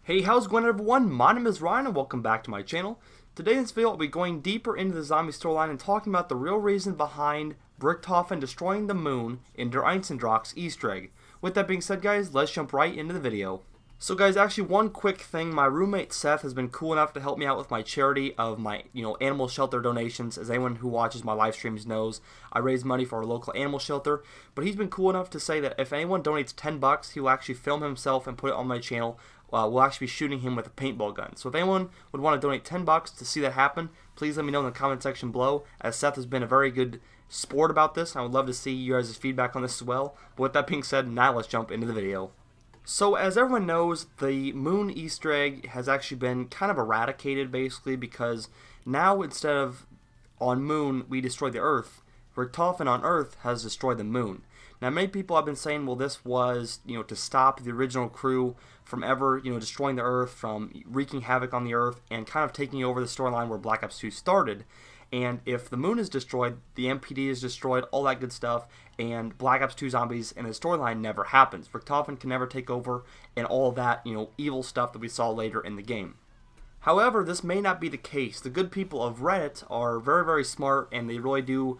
Hey, how's it going everyone? My name is Ryan and welcome back to my channel. Today in this video I'll be going deeper into the zombie storyline and talking about the real reason behind Richtofen destroying the moon in Der Einsendrach's Easter egg. With that being said guys, let's jump right into the video. So guys, actually one quick thing, my roommate Seth has been cool enough to help me out with my charity of my, animal shelter donations. As anyone who watches my live streams knows, I raise money for our local animal shelter, but he's been cool enough to say that if anyone donates 10 bucks, he will actually film himself and put it on my channel. We'll actually be shooting him with a paintball gun. So if anyone would want to donate 10 bucks to see that happen, please let me know in the comment section below, as Seth has been a very good sport about this. I would love to see you guys' feedback on this as well. But with that being said, now let's jump into the video. So as everyone knows, the moon Easter egg has actually been kind of eradicated basically, because now instead of on moon we destroy the earth, Richtofen on earth has destroyed the moon. Now many people have been saying, well, this was, to stop the original crew from ever, destroying the earth, from wreaking havoc on the earth and kind of taking over the storyline where Black Ops 2 started. And if the moon is destroyed, the MPD is destroyed, all that good stuff, and Black Ops 2 zombies in the storyline never happens. Richtofen can never take over and all that, evil stuff that we saw later in the game. However, this may not be the case. The good people of Reddit are very, very smart, and they really do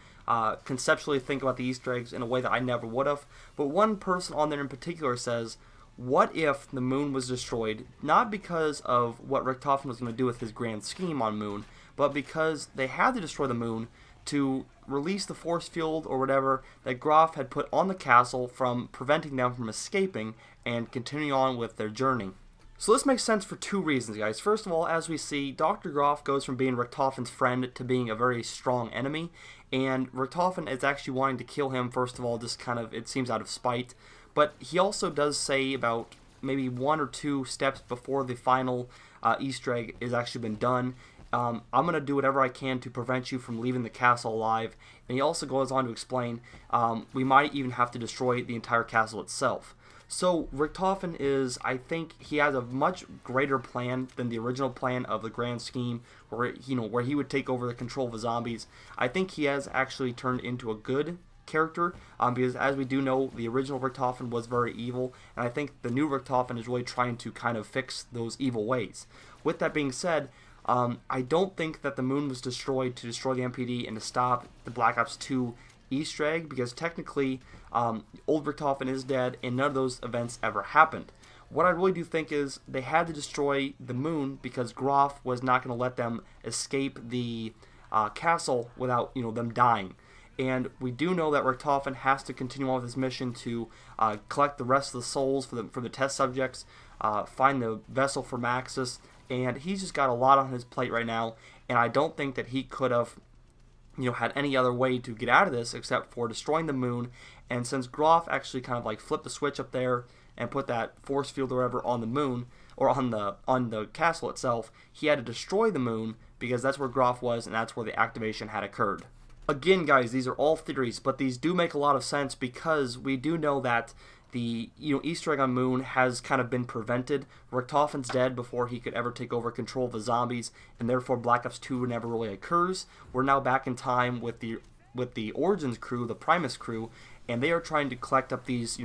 conceptually think about the Easter eggs in a way that I never would have. But one person on there in particular says, what if the moon was destroyed, not because of what Richtofen was going to do with his grand scheme on moon, but because they had to destroy the moon to release the force field or whatever that Graf had put on the castle, from preventing them from escaping and continuing on with their journey. So this makes sense for two reasons, guys. First of all, as we see, Dr. Graf goes from being Richtofen's friend to being a very strong enemy, and Richtofen is actually wanting to kill him, first of all, just kind of, it seems, out of spite. But he also does say about maybe one or two steps before the final Easter egg is actually been done, I'm going to do whatever I can to prevent you from leaving the castle alive. And he also goes on to explain we might even have to destroy the entire castle itself. So Richtofen is, I think he has a much greater plan than the original plan of the grand scheme, where where he would take over the control of the zombies. I think he has actually turned into a good character, because as we do know, the original Richtofen was very evil, and I think the new Richtofen is really trying to kind of fix those evil ways. With that being said, I don't think that the moon was destroyed to destroy the MPD and to stop the Black Ops 2 Easter egg, because technically old Richtofen is dead and none of those events ever happened. What I really do think is they had to destroy the moon because Graf was not going to let them escape the castle without them dying. And we do know that Richtofen has to continue on with his mission to collect the rest of the souls for the test subjects, find the vessel for Maxis, and he's just got a lot on his plate right now, and I don't think that he could have had any other way to get out of this except for destroying the moon. And since Graf actually kind of like flipped the switch up there and put that force field or whatever on the moon, or on the castle itself, he had to destroy the moon because that's where Graf was and that's where the activation had occurred. Again, guys, these are all theories, but these do make a lot of sense because we do know that the Easter egg on moon has kind of been prevented. Richtofen's dead before he could ever take over control of the zombies, and therefore Black Ops 2 never really occurs. We're now back in time with the Origins crew, the Primus crew, and they are trying to collect up these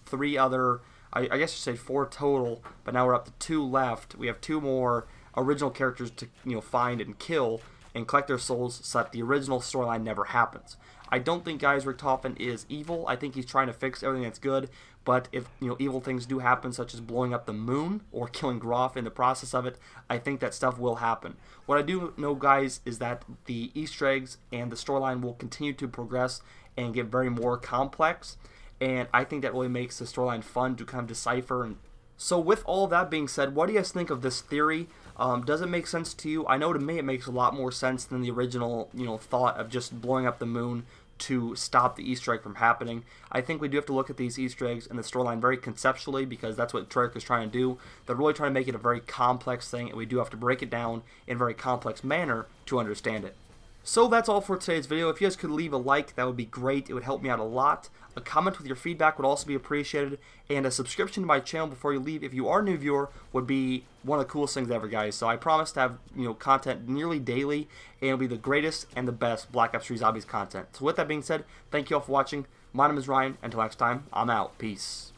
three other, I guess you say four total, but now we're up to two left. We have two more original characters to find and kill and collect their souls so that the original storyline never happens. I don't think, guys, Richtofen is evil. I think he's trying to fix everything that's good, but if evil things do happen, such as blowing up the moon or killing Graf in the process of it, I think that stuff will happen. What I do know, guys, is that the Easter eggs and the storyline will continue to progress and get very more complex, and I think that really makes the storyline fun to kind of decipher. And so with all that being said, what do you guys think of this theory? Does it make sense to you? I know to me it makes a lot more sense than the original thought of just blowing up the moon to stop the Easter egg from happening. I think we do have to look at these Easter eggs and the storyline very conceptually, because that's what Treyarch is trying to do. They're really trying to make it a very complex thing, and we do have to break it down in a very complex manner to understand it. So that's all for today's video. If you guys could leave a like, that would be great. It would help me out a lot. A comment with your feedback would also be appreciated. And a subscription to my channel before you leave, if you are a new viewer, would be one of the coolest things ever, guys. So I promise to have content nearly daily, and it'll be the greatest and the best Black Ops 3 Zombies content. So with that being said, thank you all for watching. My name is Ryan. Until next time, I'm out. Peace.